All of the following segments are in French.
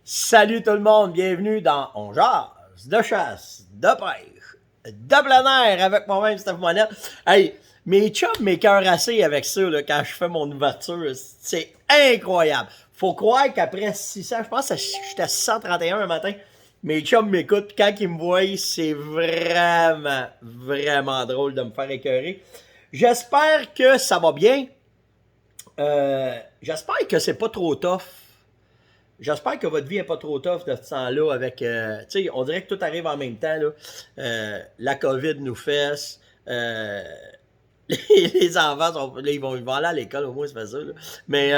Salut tout le monde, bienvenue dans On jase de chasse, de pêche, de plein air avec moi-même Steph Monette. Hey, mes chums m'écœurent assez avec ça là, quand je fais mon ouverture, c'est incroyable. Faut croire qu'après 600, je pense que j'étais à 631 un matin, mes chums m'écoutent, puis quand ils me voient, c'est vraiment drôle de me faire écœurer. J'espère que ça va bien. J'espère que c'est pas trop tough. J'espère que votre vie n'est pas trop tough de ce temps-là avec. Tu sais, on dirait que tout arrive en même temps. Là. La COVID nous fesse. Les enfants là, ils vont aller à l'école, au moins, c'est pas ça. Là. Mais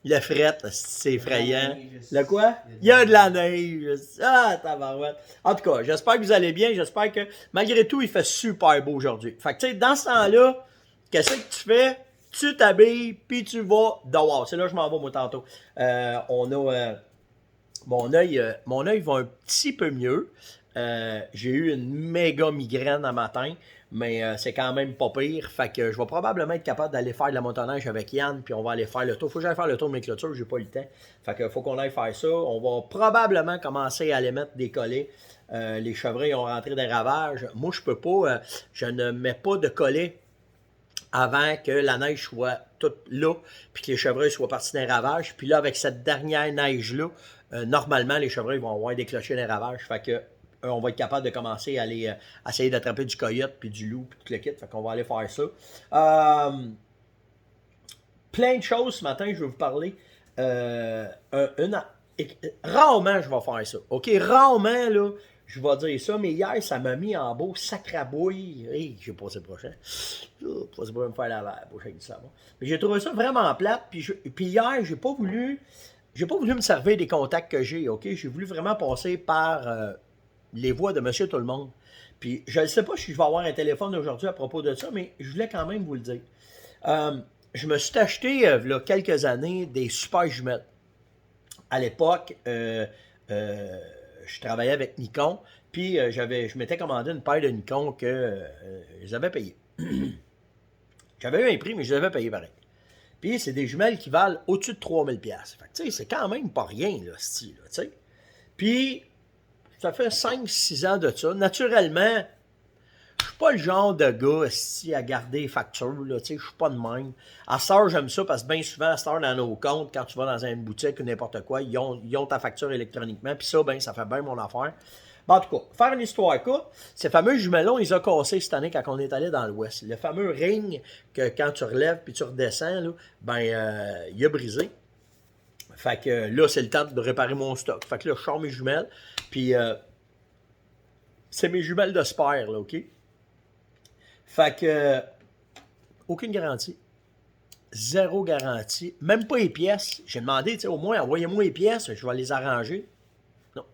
le fret, c'est effrayant. Le quoi? Il y a de la neige. Ah, tabarouette. En tout cas, j'espère que vous allez bien. J'espère que, malgré tout, il fait super beau aujourd'hui. Fait que, tu sais, dans ce temps-là, qu'est-ce que tu fais? Tu t'habilles, puis tu vas dehors. C'est là que je m'en vais, moi, tantôt. Mon œil va un petit peu mieux. J'ai eu une méga migraine un matin, mais c'est quand même pas pire. Fait que je vais probablement être capable d'aller faire de la motoneige avec Yann, puis on va aller faire le tour. Faut que j'aille faire le tour de mes clôtures, j'ai pas eu le temps. Fait que faut qu'on aille faire ça. On va probablement commencer à aller mettre des collets. Les chevreuils ont rentré des ravages. Moi, je peux pas, je ne mets pas de collets avant que la neige soit toute là, puis que les chevreuils soient partis d'un ravage. Puis là, avec cette dernière neige-là, normalement, les chevreuils vont avoir déclenché des ravages. Fait que on va être capable de commencer à aller essayer d'attraper du coyote, puis du loup, puis tout le kit. Fait qu'on va aller faire ça. Plein de choses ce matin, je vais vous parler. Rarement, je vais faire ça. OK? Rarement, là, je vais dire ça, mais hier, ça m'a mis en beau sacrabouille. Hey, j'ai passé le prochain. Pas me faire la bouche avec du savon. Mais j'ai trouvé ça vraiment plate. Puis hier, j'ai pas voulu me servir des contacts que j'ai. OK? J'ai voulu vraiment passer par les voix de Monsieur Tout-le-Monde. Puis je ne sais pas si je vais avoir un téléphone aujourd'hui à propos de ça, mais je voulais quand même vous le dire. Je me suis acheté, il y a quelques années, des super jumelles. À l'époque, je travaillais avec Nikon, puis je m'étais commandé une paire de Nikon que je les avais payées. J'avais eu un prix, mais je les avais payées pareil. Puis c'est des jumelles qui valent au-dessus de 3000$. Fait que tu sais, c'est quand même pas rien, là, style, tu sais. Puis, ça fait 5-6 ans de ça. Naturellement, je suis pas le genre de gars ici à garder les factures, là, tu sais, je suis pas de même. À cette heure, j'aime ça parce que bien souvent, à cette heure, dans nos comptes, quand tu vas dans une boutique ou n'importe quoi, ils ont ta facture électroniquement, puis ça, ben, ça fait bien mon affaire. Bon, en tout cas, faire une histoire courte, ces fameux jumelons, ils ont cassé cette année quand on est allé dans l'Ouest. Le fameux ring que quand tu relèves puis tu redescends, là, ben, il a brisé. Fait que là, c'est le temps de réparer mon stock. Fait que là, je sors mes jumelles, puis c'est mes jumelles de spare, là, OK? Fait que aucune garantie. Zéro garantie. Même pas les pièces. J'ai demandé, tu sais, au moins, envoyez-moi les pièces, je vais les arranger. Non.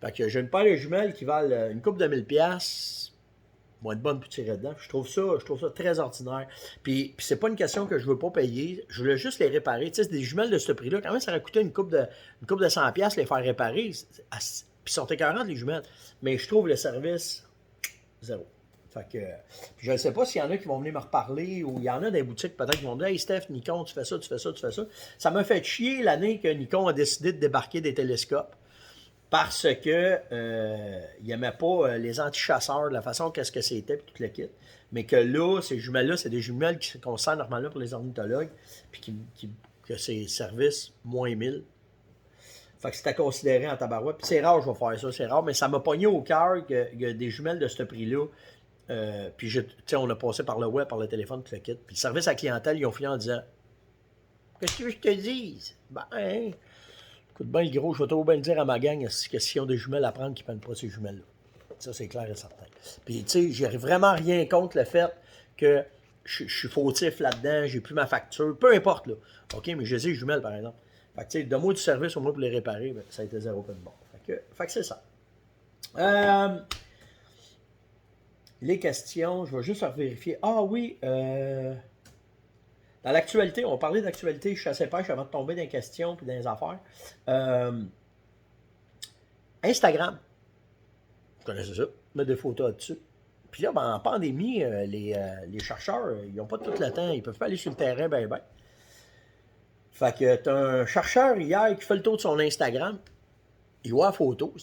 Fait que j'ai une paire de jumelles qui valent une coupe de 1000$. Moi, une bonne pour tirer dedans. Je trouve ça très ordinaire. Puis c'est pas une question que je veux pas payer. Je voulais juste les réparer. Tu sais, c'est des jumelles de ce prix-là. Quand même, ça aurait coûté une coupe de 100$ les faire réparer. Puis ils sont écœurantes, les jumelles. Mais je trouve le service zéro. Fait que, je ne sais pas s'il y en a qui vont venir me reparler ou il y en a des boutiques peut-être qui vont me dire « Hey Steph, Nikon, tu fais ça, tu fais ça, tu fais ça. » Ça m'a fait chier l'année que Nikon a décidé de débarquer des télescopes parce que il n'aimait pas les antichasseurs, de la façon qu'est-ce que c'était, puis tout le kit. Mais que là, ces jumelles-là, c'est des jumelles qu'on sert normalement pour les ornithologues, puis que c'est service moins 1000. Fait que c'était considéré en tabarouette. Puis c'est rare, je vais faire ça, c'est rare, mais ça m'a pogné au cœur qu'il y a des jumelles de ce prix-là. Puis, on a passé par le web, par le téléphone, tout le kit. Puis le service à la clientèle, ils ont fini en disant qu'est-ce que je te dise? Ben, hein, écoute bien, le gros, je vais trop bien le dire à ma gang que s'ils ont des jumelles à prendre, qu'ils ne prennent pas ces jumelles-là. Ça, c'est clair et certain. Puis, tu sais, j'ai vraiment rien contre le fait que je suis fautif là-dedans, j'ai plus ma facture, peu importe, là. OK, mais j'ai des jumelles, par exemple. Fait que, tu sais, donne-moi du service au moins pour les réparer, ben, ça a été zéro peu de bon. Fait que c'est ça. Les questions, je vais juste vérifier. Ah oui, dans l'actualité, on parlait d'actualité chasse-pêche avant de tomber dans les questions et dans les affaires. Instagram, vous connaissez ça, mettre des photos là-dessus. Puis là, ben, en pandémie, les chercheurs, ils n'ont pas tout le temps, ils ne peuvent pas aller sur le terrain, ben. Fait que t'as un chercheur hier qui fait le tour de son Instagram. Il voit la photo.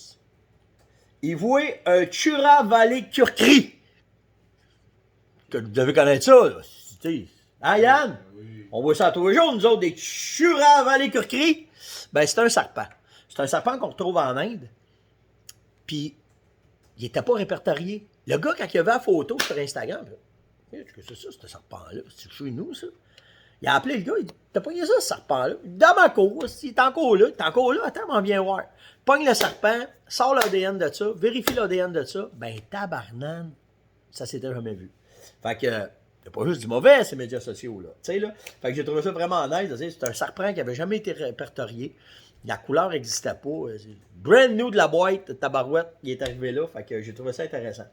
Il voit un Chura Valley Curcri. Que vous devez connaître ça, là. Hein, Yann? Oui. On voit ça tous les jours, nous autres, des Chura Valley Curcri. Ben, c'est un serpent. C'est un serpent qu'on retrouve en Inde. Puis, il n'était pas répertorié. Le gars, quand il a vu la photo sur Instagram, qu'est-ce que c'est ça, ce serpent-là? C'est chez nous, ça? Il a appelé le gars, il dit, t'as pogné ça, ce serpent-là? Dans ma cour, il est encore là, attends, m'en viens voir. Pogne le serpent, sors l'ADN de ça, vérifie l'ADN de ça, ben tabarnane, ça s'était jamais vu. Fait que, c'est pas juste du mauvais, ces médias sociaux, là. Tu sais, là. Fait que j'ai trouvé ça vraiment nice, c'est un serpent qui avait jamais été répertorié. La couleur n'existait pas. Brand new de la boîte, tabarouette, il est arrivé là, fait que j'ai trouvé ça intéressant.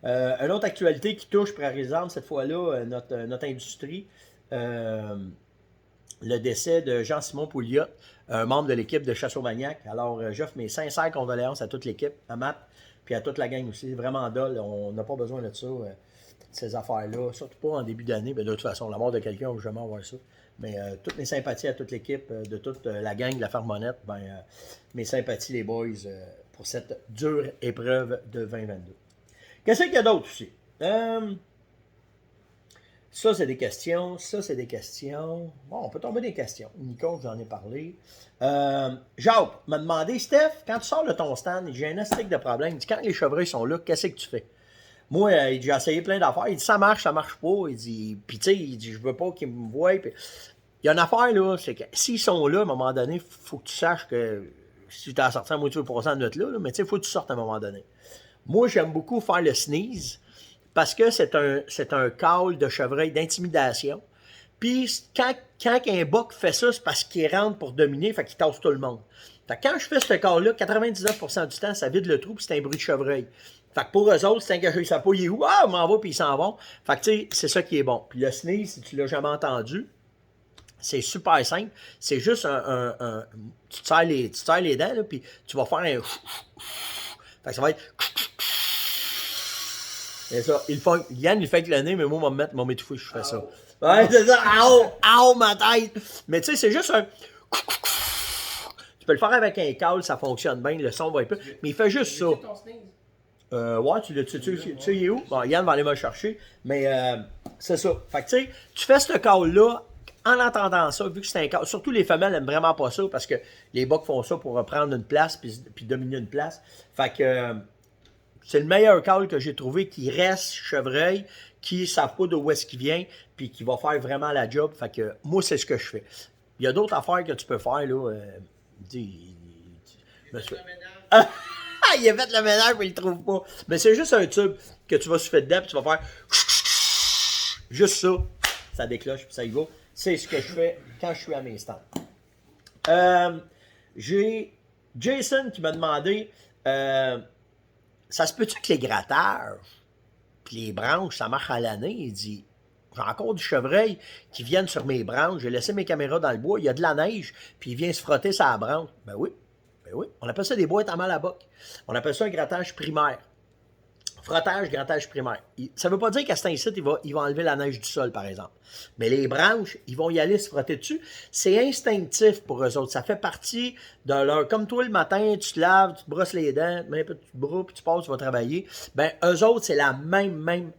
Une autre actualité qui touche, par exemple, cette fois-là, notre industrie, le décès de Jean-Simon Pouliot, un membre de l'équipe de Chasseur-Maniac. Alors, j'offre mes sincères condoléances à toute l'équipe, à Matt, puis à toute la gang aussi. Vraiment dole, on n'a pas besoin de ça, ces affaires-là, surtout pas en début d'année. Mais de toute façon, la mort de quelqu'un, on ne veut jamais avoir ça. Mais toutes mes sympathies à toute l'équipe, de toute la gang de la Fermonnette, mes sympathies les boys pour cette dure épreuve de 2022. Qu'est-ce qu'il y a d'autre aussi? Ça, c'est des questions. Ça, c'est des questions. Bon, on peut tomber des questions. Nico, j'en ai parlé. Jacques m'a demandé, Steph, quand tu sors de ton stand, j'ai un astique de problème. Il dit, quand les chevreuils sont là, qu'est-ce que tu fais? Moi, j'ai essayé plein d'affaires. Il dit, ça marche pas. Il dit, puis tu sais, il dit, je veux pas qu'ils me voient. Puis, il y a une affaire, là, c'est que s'ils sont là, à un moment donné, il faut que tu saches que si tu as sorti à moitié % de notre là, mais tu sais, il faut que tu sortes à un moment donné. Moi, j'aime beaucoup faire le sneeze parce que c'est un call de chevreuil d'intimidation. Puis, quand un buck fait ça, c'est parce qu'il rentre pour dominer, fait qu'il tasse tout le monde. Fait que quand je fais ce call-là, 99% du temps, ça vide le trou, puis c'est un bruit de chevreuil. Fait que pour eux autres, c'est un gars, ils savent pas, il est où? Ah, on m'en va, puis ils s'en vont. Fait que, tu sais, c'est ça qui est bon. Puis le sneeze, si tu l'as jamais entendu, c'est super simple. C'est juste tu te serres les dents, là, puis tu vas faire un... Fait que ça va être... C'est ça. Yann, il fait avec le nez, mais moi, on va m'étouffer si je fais ça. Ouais, c'est ça. Ow, ma tête. Mais tu sais, c'est juste un... Tu peux le faire avec un câble, ça fonctionne bien, le son va être peu. Mais il fait juste ça. Ouais, tu sais, il est où? Bon, Yann va aller me le chercher. Mais c'est ça. Fait que tu sais, tu fais ce câble-là en entendant ça, vu que c'est un câble. Surtout les femelles n'aiment vraiment pas ça parce que les bucks font ça pour reprendre une place puis dominer une place. Fait que c'est le meilleur call que j'ai trouvé qui reste chevreuil, qui ne savent pas d'où est-ce qu'il vient, puis qui va faire vraiment la job. Fait que moi, c'est ce que je fais. Il y a d'autres affaires que tu peux faire, là. Il a fait le ménage, mais il le trouve pas. Mais c'est juste un tube que tu vas souffler dedans, puis tu vas faire juste ça. Ça déclenche, puis ça y va. C'est ce que je fais quand je suis à mes stands. J'ai Jason qui m'a demandé ça se peut-tu que les grattages puis les branches, ça marche à l'année? Il dit, j'ai encore du chevreuil qui viennent sur mes branches. J'ai laissé mes caméras dans le bois, il y a de la neige, puis il vient se frotter sur la branche. Ben oui. On appelle ça des boîtes à mal à boc. On appelle ça un grattage primaire. Frottage, grattage primaire. Ça ne veut pas dire qu'à cet incite, il va enlever la neige du sol, par exemple. Mais les branches, ils vont y aller se frotter dessus. C'est instinctif pour eux autres. Ça fait partie de leur... Comme toi, le matin, tu te laves, tu te brosses les dents, tu te brosses, puis tu passes, tu vas travailler. Ben, eux autres, c'est la même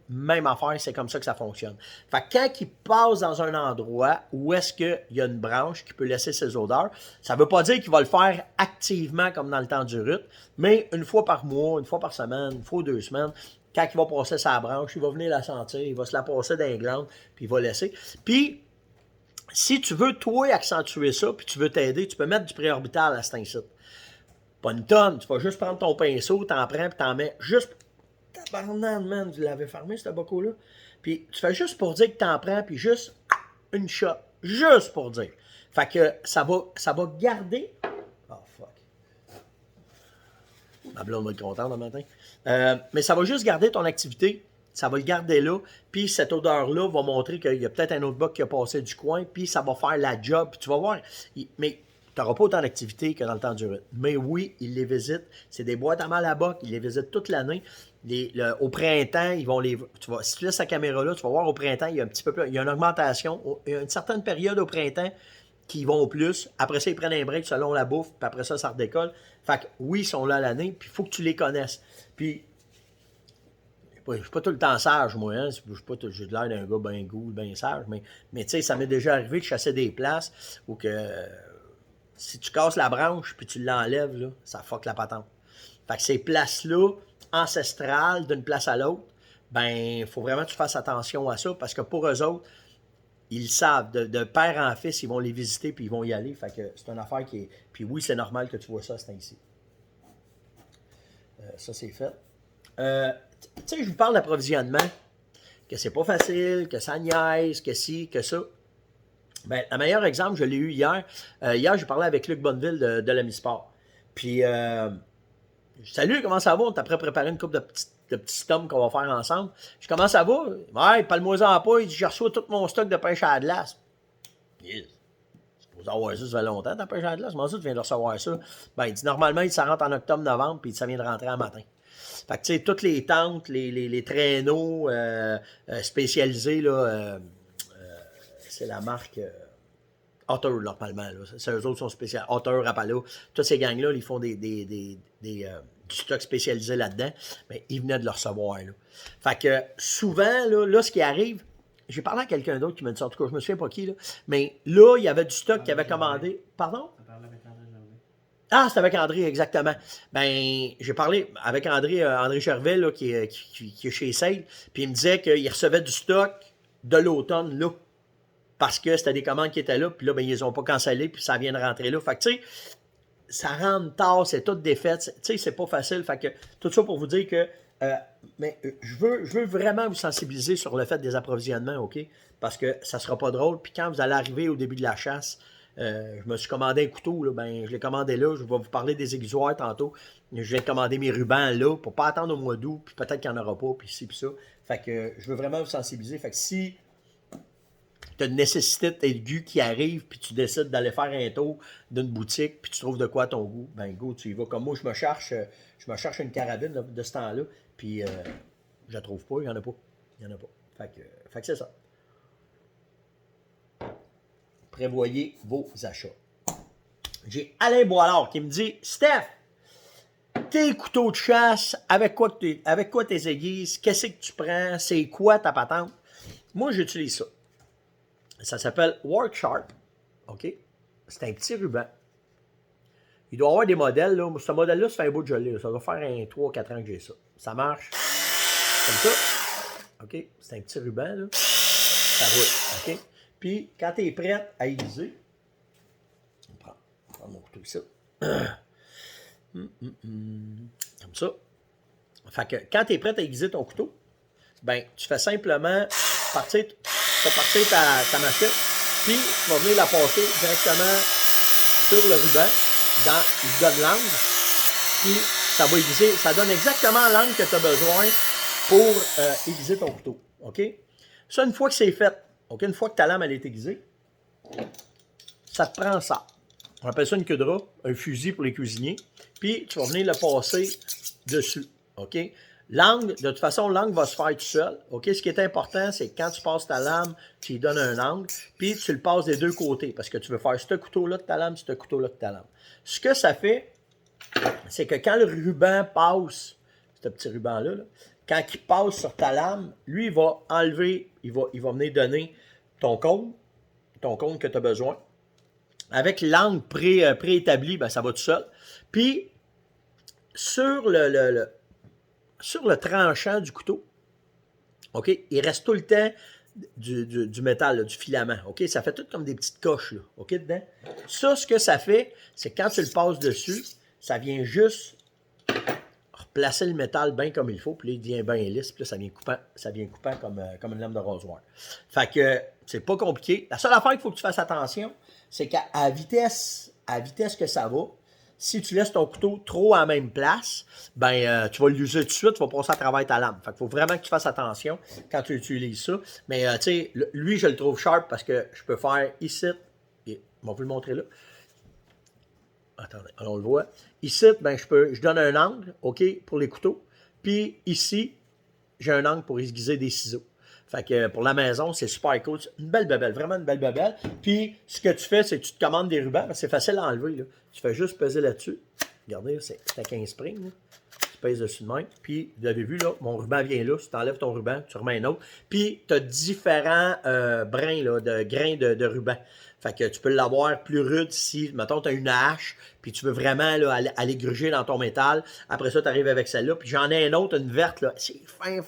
affaire. C'est comme ça que ça fonctionne. Fait que quand ils passent dans un endroit où est-ce qu'il y a une branche qui peut laisser ses odeurs, ça ne veut pas dire qu'il va le faire activement comme dans le temps du rut, mais une fois par mois, une fois par semaine, une fois 2 semaines, quand il va passer sa branche, il va venir la sentir, il va se la passer dans les glandes, puis il va laisser. Puis, si tu veux, toi, accentuer ça, puis tu veux t'aider, tu peux mettre du préorbital à cet incite. Pas une tonne, tu vas juste prendre ton pinceau, t'en prends, puis t'en mets juste... Tabarnane, man, tu l'avais fermé, ce boco-là. Puis, tu fais juste pour dire que t'en prends, puis juste une shot. Juste pour dire. Fait que ça va garder... Oh, fuck. Ma blonde va être contente le matin. Mais ça va juste garder ton activité. Ça va le garder là. Puis cette odeur-là va montrer qu'il y a peut-être un autre buck qui a passé du coin. Puis ça va faire la job. Puis tu vas voir. Mais tu n'auras pas autant d'activité que dans le temps du rut. Mais oui, ils les visitent. C'est des boîtes à mal à boc. Ils les visitent toute l'année. Au printemps, ils vont les... si tu laisses la caméra là, tu vas voir au printemps, il y a un petit peu plus... Il y a une augmentation. Il y a une certaine période au printemps. qui y vont plus. Après ça, ils prennent un break selon la bouffe, puis après ça, ça redécolle. Fait que oui, ils sont là l'année, puis il faut que tu les connaisses. Puis, je suis pas tout le temps sage, moi. Hein? J'ai l'air d'un gars bien cool, bien sage. Mais tu sais, ça m'est déjà arrivé de chasser des places où que si tu casses la branche puis tu l'enlèves, là, ça fuck la patente. Fait que ces places-là, ancestrales, d'une place à l'autre, ben, il faut vraiment que tu fasses attention à ça parce que pour eux autres, ils savent, de père en fils, ils vont les visiter puis ils vont y aller. Fait que c'est une affaire qui est. Puis oui, c'est normal que tu vois ça, c'est ici. Ça, c'est fait. Tu sais, je vous parle d'approvisionnement, que c'est pas facile, que ça niaise, que ci, que ça. Ben, le meilleur exemple, je l'ai eu hier. Hier, j'ai parlé avec Luc Bonneville de l'Amisport. Puis, salut, comment ça va? On t'a préparé une couple de petits stomps qu'on va faire ensemble. Je comment ça va? Ouais, parle-moi-en pas. Il dit, je reçois tout mon stock de pêche à la glace. Yes. Tu avoir ça, ça fait longtemps, ta pêche à la glace. Comment ça, tu viens de recevoir ça? Ben, il dit, normalement, ça rentre en octobre-novembre, puis ça vient de rentrer en matin. Fait que, tu sais, toutes les tentes, les traîneaux spécialisés, là, c'est la marque Otter, normalement. Là. Eux autres sont spéciaux. Otter, Rapala, tous ces gangs-là, ils font du stock spécialisé là-dedans. Mais ils venaient de le recevoir. Là. Fait que souvent, là, ce qui arrive, j'ai parlé à quelqu'un d'autre qui m'a dit, en tout cas, je me souviens pas qui, là, mais là, il y avait du stock qui avait commandé. Pardon? Ah, c'est avec André, exactement. Ben, j'ai parlé avec André Gervais, là, qui est chez Sale, puis il me disait qu'il recevait du stock de l'automne, là, parce que c'était des commandes qui étaient là, puis là, ben, ils les ont pas cancellées, puis ça vient de rentrer là. Fait que, tu sais, ça rentre tard, c'est toutes des fêtes, tu sais, c'est pas facile. Fait que, tout ça pour vous dire que, mais je veux vraiment vous sensibiliser sur le fait des approvisionnements, OK? Parce que ça sera pas drôle, puis quand vous allez arriver au début de la chasse, je me suis commandé un couteau, là, ben, je l'ai commandé là, je vais vous parler des aiguisoirs tantôt. Je viens de commander mes rubans là, pour pas attendre au mois d'août, puis peut-être qu'il n'y en aura pas, puis ci, puis ça. Fait que je veux vraiment vous sensibiliser. Fait que si tu as une nécessité aiguë qui arrive, puis tu décides d'aller faire un tour d'une boutique, puis tu trouves de quoi à ton goût, ben go, tu y vas. Comme moi, je me cherche une carabine là, de ce temps-là, puis je la trouve pas, il n'y en a pas. Il n'y en a pas. Fait que c'est ça. Prévoyez vos achats. J'ai Alain Boilard qui me dit, Steph, tes couteaux de chasse, avec quoi tes aiguises, qu'est-ce que tu prends, c'est quoi ta patente? Moi, j'utilise ça. Ça s'appelle Work Sharp. OK? C'est un petit ruban. Il doit y avoir des modèles. Là. Ce modèle-là, ça fait un bout de gelé. Ça doit faire un 3-4 ans que j'ai ça. Ça marche comme ça. OK? C'est un petit ruban. Là. Ça roule. OK? Puis, quand tu es prête à aiguiser, on va prendre mon couteau ici. Comme ça. Fait que quand tu es prête à aiguiser ton couteau, ben, tu fais simplement partir ta machette, puis tu vas venir la passer directement sur le ruban, il donne l'angle, puis ça va aiguiser, ça donne exactement l'angle que tu as besoin pour aiguiser ton couteau. OK? Ça, une fois que c'est fait, OK, une fois que ta lame elle est aiguisée, ça te prend ça. On appelle ça une queue de rat, un fusil pour les cuisiniers, puis tu vas venir le passer dessus. OK? L'angle, de toute façon, l'angle va se faire tout seul. OK? Ce qui est important, c'est que quand tu passes ta lame, tu lui donnes un angle, puis tu le passes des deux côtés, parce que tu veux faire ce couteau-là de ta lame, ce couteau-là de ta lame. Ce que ça fait, c'est que quand le ruban passe, ce petit ruban-là, là, quand il passe sur ta lame, lui, il va enlever, il va venir donner ton cône que tu as besoin. Avec l'angle préétabli, ben, ça va tout seul. Puis, sur le tranchant du couteau, OK, il reste tout le temps du métal, là, du filament. OK, ça fait tout comme des petites coches, là, OK, dedans. Ça, ce que ça fait, c'est que quand tu le passes dessus, ça vient juste replacer le métal bien comme il faut, puis là, il devient bien lisse, puis là, ça vient coupant comme une lame de rasoir. Fait que c'est pas compliqué. La seule affaire qu'il faut que tu fasses attention, c'est qu'à vitesse que ça va, si tu laisses ton couteau trop à la même place, ben tu vas l'user tout de suite, tu vas passer à travers ta lame. Fait qu'il faut vraiment que tu fasses attention quand tu utilises ça. Mais tu sais, lui, je le trouve sharp parce que je peux faire ici, et on va vous le montrer là. Attendez, on le voit. Ici, ben, je donne un angle, OK, pour les couteaux. Puis ici, j'ai un angle pour aiguiser des ciseaux. Fait que pour la maison, c'est super cool. C'est une belle bebelle, vraiment une belle bebelle. Puis, ce que tu fais, c'est que tu te commandes des rubans, parce que c'est facile à enlever, là. Tu fais juste peser là-dessus. Regardez, c'est à 15 springs, là. Tu pèses dessus de même. Puis, vous avez vu, là, mon ruban vient là. Tu t'enlèves ton ruban, tu remets un autre. Puis, tu as différents brins, là, de grains de ruban. Fait que tu peux l'avoir plus rude si, mettons, tu as une hache, puis tu veux vraiment là, aller gruger dans ton métal. Après ça, tu arrives avec celle-là. Puis j'en ai une autre, une verte, là. C'est fin.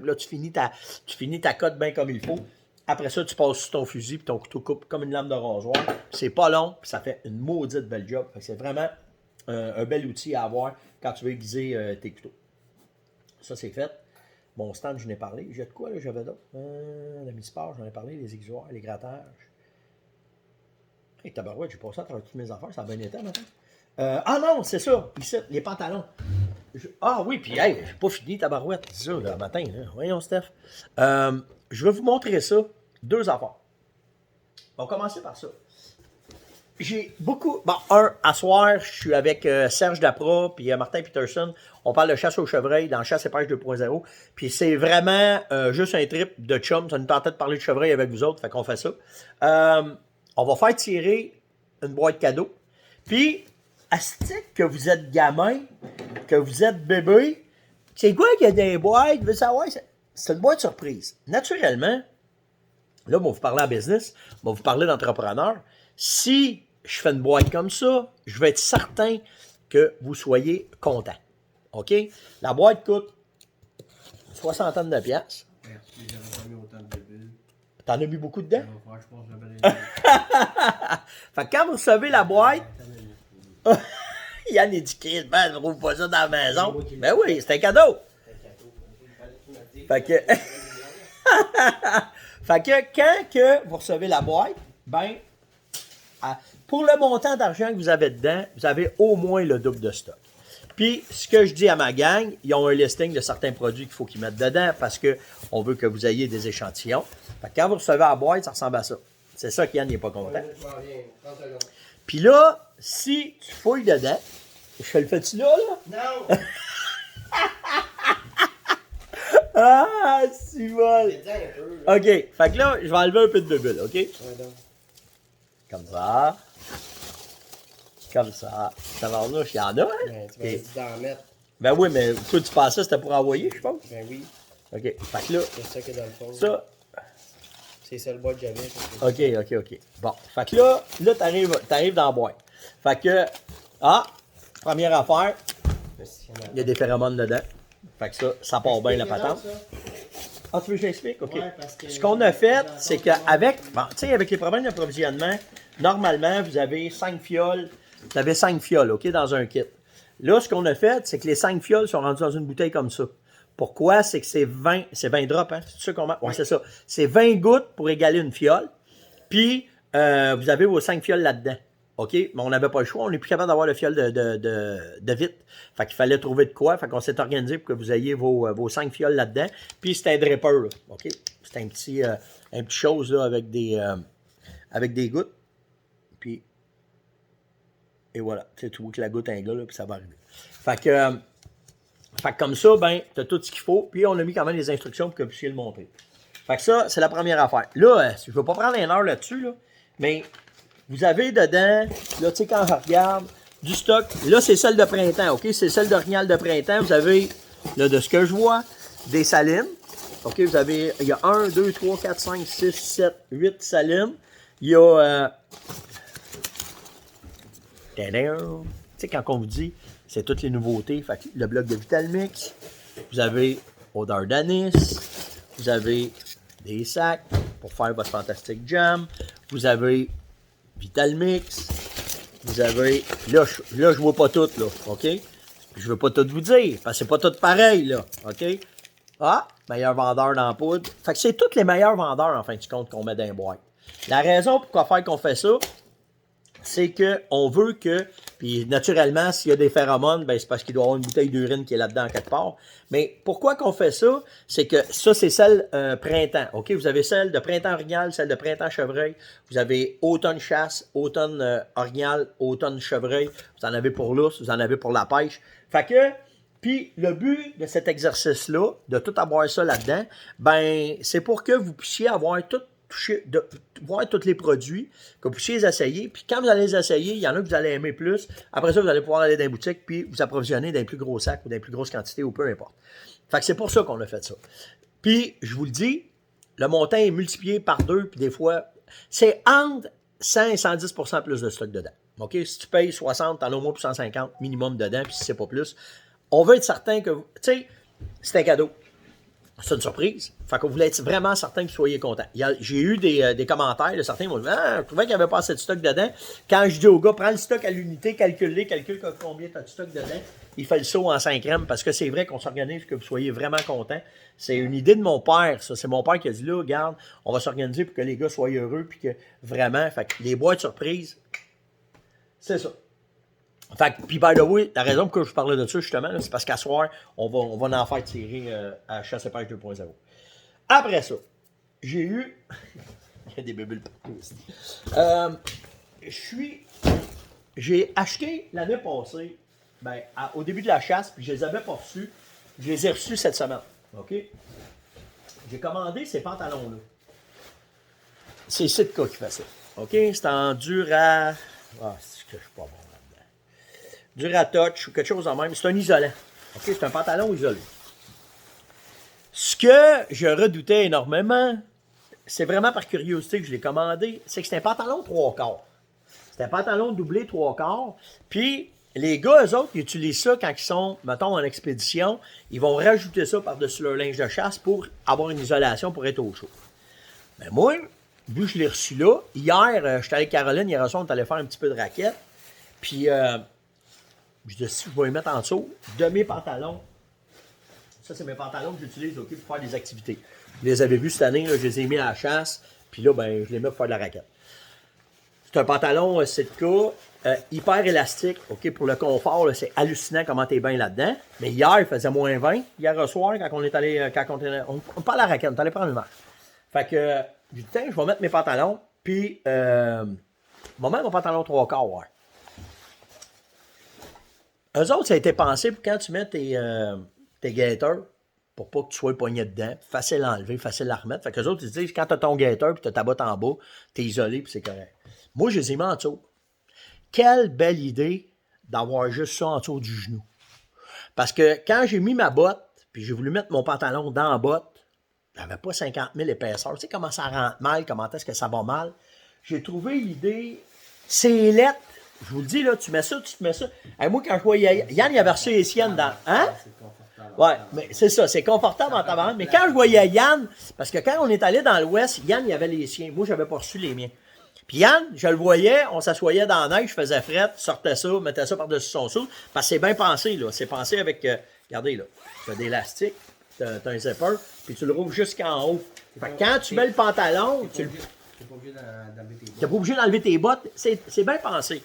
Là, tu finis ta cote bien comme il faut. Après ça, tu passes sur ton fusil, puis ton couteau coupe comme une lame de rasoir. C'est pas long, puis ça fait une maudite belle job. Fait que c'est vraiment un bel outil à avoir quand tu veux aiguiser tes couteaux. Ça, c'est fait. Mon stand, je n'ai parlé. J'ai de quoi, là, j'avais d'autres? La mi-sport, j'en ai parlé, les aiguisoirs, les grattages. Hey, tabarouette, j'ai passé à travers toutes mes affaires, ça a bien été maintenant. Ah non, c'est ça, ici, les pantalons. Ah oui, puis hey, j'ai pas fini, tabarouette, c'est ça, le matin. Là. Voyons, Steph. Je vais vous montrer ça, 2 affaires. On va commencer par ça. J'ai beaucoup. Bon, à soir, je suis avec Serge Dapra puis Martin Peterson. On parle de chasse aux chevreuils dans Chasse et pêche 2.0. Puis c'est vraiment juste un trip de chum. Ça nous tentait de parler de chevreuil avec vous autres, fait qu'on fait ça. On va faire tirer une boîte cadeau. Puis, astique que vous êtes gamin, que vous êtes bébé, c'est quoi qu'il y a des boîtes? Vous savoir? C'est une boîte surprise. Naturellement, là, on va vous parler en business, on va vous parler d'entrepreneur. Si je fais une boîte comme ça, je vais être certain que vous soyez content. OK? La boîte coûte 60 de piastres. Merci, j'avais pas mis autant de bulles. T'en as mis beaucoup dedans? Je pense que j'avais Fait que quand vous recevez la boîte, Yann est dit, ben, ne trouve pas ça dans la maison. Ben oui, c'est un cadeau. Fait que, fait que quand que vous recevez la boîte, ben, pour le montant d'argent que vous avez dedans, vous avez au moins le double de stock. Puis, ce que je dis à ma gang, ils ont un listing de certains produits qu'il faut qu'ils mettent dedans parce qu'on veut que vous ayez des échantillons. Fait que quand vous recevez la boîte, ça ressemble à ça. C'est ça qu'Yann n'est pas content. Puis là, si tu fouilles dedans, je te le fais-tu là, là? Non! Ah, c'est bon! C'est un peu, là. OK, fait que là, je vais enlever un peu de bulle, OK? Ouais, donc. Comme ça. Comme ça. Ça va là, il y en a, hein? Ben, tu m'avais dit d'en mettre. Ben oui, mais toi, tu pensais que c'était pour envoyer, je pense? Ben oui, OK, fait que là, c'est ça qui est dans le fond. ça... C'est ça le bois que j'avais. OK. Bon, fait que là t'arrives dans la boîte. Fait que, première affaire, il y a des phéromones dedans. Fait que ça part bien la patente. Ah, tu veux que j'explique? OK. Ouais, parce que- Ce qu'on a fait, c'est qu'avec, bon, tu sais, avec les problèmes d'approvisionnement, normalement, vous avez 5 fioles. Vous avez 5 fioles, OK, dans un kit. Là, ce qu'on a fait, c'est que les 5 fioles sont rendues dans une bouteille comme ça. Pourquoi? C'est que c'est 20 drops, hein? C'est ça qu'on met? Oui, c'est ça. C'est 20 gouttes pour égaler une fiole. Puis, vous avez vos 5 fioles là-dedans. OK? Mais on n'avait pas le choix. On n'est plus capable d'avoir le fiole de vite. Fait qu'il fallait trouver de quoi. Fait qu'on s'est organisé pour que vous ayez vos 5 fioles là-dedans. Puis, c'est un draper, là. OK? C'est un petit chose, là, avec des gouttes. Puis, et voilà. Tu sais, tu vois que la goutte a un gars, là, puis ça va arriver. Fait que comme ça, ben, tu as tout ce qu'il faut. Puis on a mis quand même les instructions pour que vous puissiez le montrer. Fait que ça, c'est la première affaire. Là, je ne vais pas prendre une heure là-dessus, là, mais vous avez dedans, là, tu sais, quand je regarde, du stock. Là, c'est celle de printemps, OK? C'est celle d'orignal de printemps. Vous avez, là, de ce que je vois, des salines. OK? Vous avez, il y a 1, 2, 3, 4, 5, 6, 7, 8 salines. Il y a... tu sais, quand on vous dit, c'est toutes les nouveautés. Fait que le bloc de Vitalmix, vous avez odeur d'anis, vous avez des sacs pour faire votre fantastique jam, vous avez Vitalmix, vous avez... Là, je vois pas tout, là, OK? Je veux pas tout vous dire, parce que c'est pas tout pareil, là, OK? Ah, meilleur vendeur dans la poudre. Fait que c'est tous les meilleurs vendeurs, en fin de compte, qu'on met dans les boîtes. La raison pourquoi faire qu'on fait ça, c'est qu'on veut que, puis naturellement, s'il y a des phéromones, ben c'est parce qu'il doit y avoir une bouteille d'urine qui est là-dedans quelque part. Mais pourquoi qu'on fait ça? C'est que ça, c'est celle printemps. OK? Vous avez celle de printemps orignal, celle de printemps chevreuil. Vous avez automne chasse, automne orignal, automne chevreuil. Vous en avez pour l'ours, vous en avez pour la pêche. Fait que Puis le but de cet exercice-là, de tout avoir ça là-dedans, ben c'est pour que vous puissiez avoir tout touché, voir tous les produits, que vous puissiez les essayer. Puis quand vous allez les essayer, il y en a que vous allez aimer plus. Après ça, vous allez pouvoir aller dans les boutiques puis vous approvisionner dans les plus gros sacs ou dans les plus grosses quantités ou peu importe. Fait que c'est pour ça qu'on a fait ça. Puis, je vous le dis, le montant est multiplié par 2, puis des fois, c'est entre 100 et 110 % plus de stock dedans. OK? Si tu payes 60, t'en as au moins pour 150 minimum dedans, puis si c'est pas plus, on veut être certain que vous... Tu sais, c'est un cadeau. C'est une surprise. Fait qu'on voulait être vraiment certain que vous soyez content. J'ai eu des commentaires, de certains m'ont dit « Ah, je trouvais qu'il n'y avait pas assez de stock dedans. » Quand je dis au gars, prends le stock à l'unité, calcule combien tu as de stock dedans. Il fait le saut en 5 grammes parce que c'est vrai qu'on s'organise, que vous soyez vraiment content. C'est une idée de mon père, ça. C'est mon père qui a dit là, regarde, on va s'organiser pour que les gars soient heureux, puis que vraiment, fait que les boîtes surprises, c'est ça. Fait que, puis by the way, la raison pour laquelle je parlais de ça, justement, c'est parce qu'à soir, on va en faire tirer à Chasse et Pêche 2.0. Après ça, j'ai eu. Il y a des bébules partout aussi. J'ai acheté l'année passée, au début de la chasse, puis je les avais pas reçus. Je les ai reçus cette semaine. OK? J'ai commandé ces pantalons-là. C'est Sitka qui fait ça. OK? C'est en Dura. Ah, c'est que je suis pas bon là-dedans. Duratouch ou quelque chose en même. C'est un isolant. OK? C'est un pantalon isolé. Ce que je redoutais énormément, c'est vraiment par curiosité que je l'ai commandé, c'est que c'est un pantalon 3/4. C'est un pantalon doublé 3/4. Puis, les gars, eux autres, ils utilisent ça quand ils sont, mettons, en expédition. Ils vont rajouter ça par-dessus leur linge de chasse pour avoir une isolation pour être au chaud. Mais moi, vu que je l'ai reçu là, hier, j'étais avec Caroline, hier soir, on est allé faire un petit peu de raquette. Puis, je dis, si je vais les mettre en dessous de mes pantalons. Ça, c'est mes pantalons que j'utilise pour faire des activités. Vous les avez vus cette année, là, je les ai mis à la chasse. Puis là, ben, je les mets pour faire de la raquette. C'est un pantalon Sitka, hyper élastique. OK, pour le confort, c'est hallucinant comment t'es bien là-dedans. Mais hier, il faisait moins 20. Hier soir, quand on est allé. On parle à la raquette, on est allé prendre une marche. Fait que, j'ai dit, tiens, je vais mettre mes pantalons. Puis, je vais mettre mon pantalon 3/4, ouais. Eux autres, ça a été pensé pour quand tu mets tes gaiters, pour pas que tu sois poigné dedans. Facile à enlever, facile à remettre. Fait que les autres, ils se disent, quand tu as ton gaiter puis tu as ta botte en bas, tu es isolé puis c'est correct. Moi, je les ai mis en dessous. Quelle belle idée d'avoir juste ça en dessous du genou. Parce que quand j'ai mis ma botte, puis j'ai voulu mettre mon pantalon dans la botte, j'avais pas 50 000 épaisseurs. Tu sais comment ça rentre mal, comment est-ce que ça va mal. J'ai trouvé l'idée, c'est lettre. Je vous le dis, là, tu mets ça, tu te mets ça. Et moi, quand je voyais Yann, il avait reçu les siennes dans... Hein? Ouais, mais c'est ça, c'est confortable en tabarnak. Mais quand je voyais Yann, parce que quand on est allé dans l'Ouest, Yann, il avait les siens. Moi, j'avais pas reçu les miens. Puis Yann, je le voyais, on s'assoyait dans la neige, je faisais fret, sortais ça, mettais ça par-dessus son sou. Parce que c'est bien pensé, là. C'est pensé avec, regardez, là, tu as des élastiques, tu as un zipper, puis tu le rouvres jusqu'en haut. Fait que quand tu mets le pantalon, tu n'es pas obligé d'enlever tes bottes. C'est bien pensé.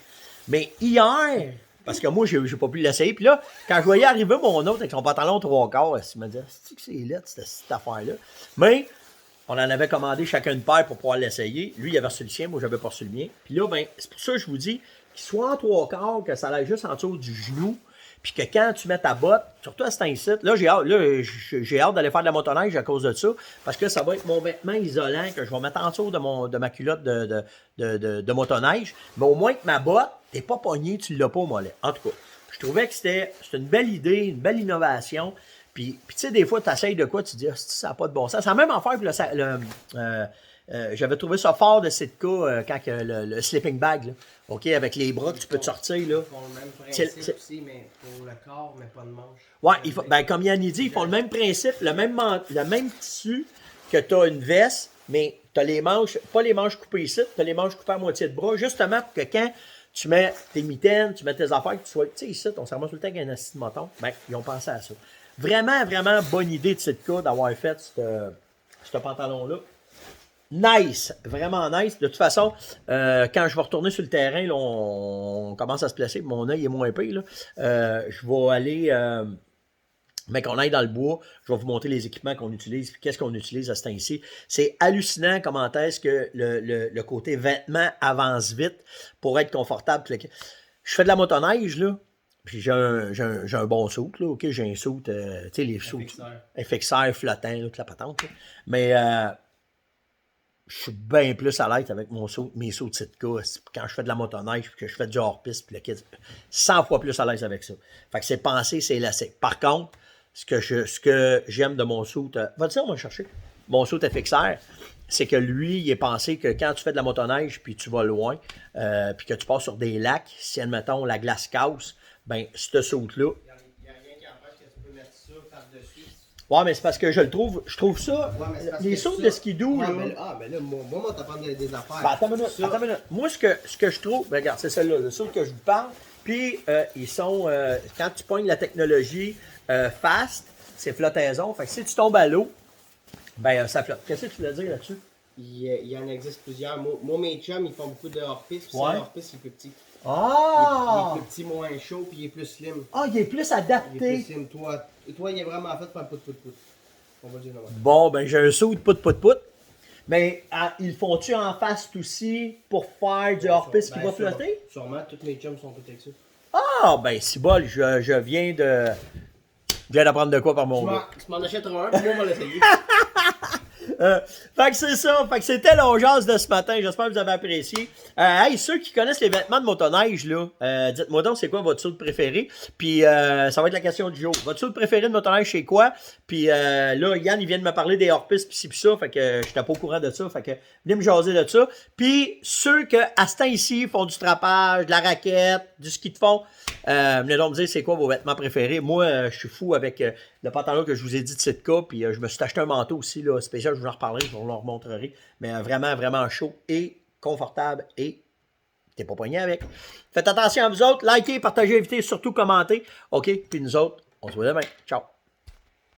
Mais hier, parce que moi, j'ai pas pu l'essayer. Puis là, quand je voyais arriver mon autre avec son pantalon 3/4, il me disait, c'est-tu que c'est laid, cette affaire-là? Mais on en avait commandé chacun une paire pour pouvoir l'essayer. Lui, il avait reçu le sien, moi, j'avais pas reçu le mien. Puis là, ben, c'est pour ça que je vous dis qu'il soit en 3/4, que ça aille juste en dessous du genou. Puis que quand tu mets ta botte, surtout à cet incite, là, j'ai hâte d'aller faire de la motoneige à cause de ça, parce que ça va être mon vêtement isolant que je vais mettre en dessous de ma culotte de motoneige. Mais au moins que ma botte, t'es pas pogné, tu l'as pas au mollet. En tout cas, je trouvais que c'était une belle idée, une belle innovation. Puis tu sais, des fois, tu essayes de quoi, tu te dis, ça n'a pas de bon sens. C'est la même affaire que j'avais trouvé ça fort de Sitka quand le sleeping bag, là. OK, avec les bras que tu peux te sortir, là. Ils font le même principe aussi, mais pour le corps, mais pas de manche. Ouais, comme Yann dit, ils font le même principe, le même tissu que tu as une veste, mais tu as les manches, pas les manches coupées ici, tu as les manches coupées à moitié de bras, justement pour que quand tu mets tes mitaines, tu mets tes affaires, que tu sois, tu sais, ici, on se ramasse tout le temps avec un assis de moton, ben, ils ont pensé à ça. Vraiment, vraiment bonne idée de Sitka d'avoir fait ce pantalon-là. Nice, vraiment nice. De toute façon, quand je vais retourner sur le terrain, là, on commence à se placer. Mon œil est moins épais. Je vais aller, mais qu'on aille dans le bois, je vais vous montrer les équipements qu'on utilise, puis qu'est-ce qu'on utilise à ce temps-ci. C'est hallucinant comment est-ce que le côté vêtements avance vite pour être confortable. Je fais de la motoneige, là. Puis j'ai un bon saut, là, OK? J'ai un saut, tu sais, les sauts FXR flottants, là, toute la patente. Là. Mais je suis bien plus à l'aise avec mes sauts de Sitka quand je fais de la motoneige puis que je fais du hors-piste puis le kit. 100 fois plus à l'aise avec ça. Fait que c'est pensé, c'est élastique. Par contre, ce que j'aime de mon saut, va-t-il, on va le chercher. Mon saut FXR, c'est que lui, il est pensé que quand tu fais de la motoneige puis tu vas loin, puis que tu passes sur des lacs, si, admettons, la glace casse, ben, ce saut-là. Il n'y a rien qui empêche que tu peux mettre ça par-dessus. Ouais, mais c'est parce que je trouve ça. Ouais, les sauts de skidoo, là. Mais là, moi, t'apprends des affaires. Ben, attends une minute. Moi, ce que je trouve, ben, regarde, c'est celle-là, le saut que je vous parle. Puis, ils sont, quand tu pognes la technologie fast, c'est flottaison. Fait que si tu tombes à l'eau, ben, ça flotte. Qu'est-ce que tu voulais dire là-dessus? Il y en existe plusieurs. Moi, mes chums, ils font beaucoup de hors-piste. Puis Ouais. ça, hors-piste, il est plus petit. Ah! Il est plus petit, moins chaud, puis il est plus slim. Ah, il est plus Il est adapté. plus slim. Toi, il est vraiment fait pour un pout. On va dire non. Bon, ben, j'ai un saut de pout. Mais ils font-tu en face aussi pour faire du hors-piste qui va flotter? Sûrement, tous mes chums sont tous avec ça. Ah, ben, c'est bol, je viens d'apprendre de quoi par mon gars. Tu m'en achèteras un, puis moi, on va l'essayer. Fait que c'est ça. Fait que c'était l'ongeance de ce matin. J'espère que vous avez apprécié. Hey, ceux qui connaissent les vêtements de motoneige, là, dites-moi donc c'est quoi votre saut préféré. Puis ça va être la question du jour. Votre saut préféré de motoneige, c'est quoi? Puis là, Yann, il vient de me parler des hors-pistes pis ça. Fait que j'étais pas au courant de ça. Fait que venez me jaser de ça. Puis ceux que, à ce temps ici, font du trapage, de la raquette, du ski de fond, venez donc me dire c'est quoi vos vêtements préférés. Moi, je suis fou avec le pantalon que je vous ai dit de Sitka. Puis je me suis acheté un manteau aussi, là, spécial. Je vous en reparlerai, je vous le remontrerai. Mais vraiment, vraiment chaud et confortable et t'es pas poigné avec. Faites attention à vous autres. Likez, partagez, invitez, surtout commentez. OK? Puis nous autres, on se voit demain. Ciao!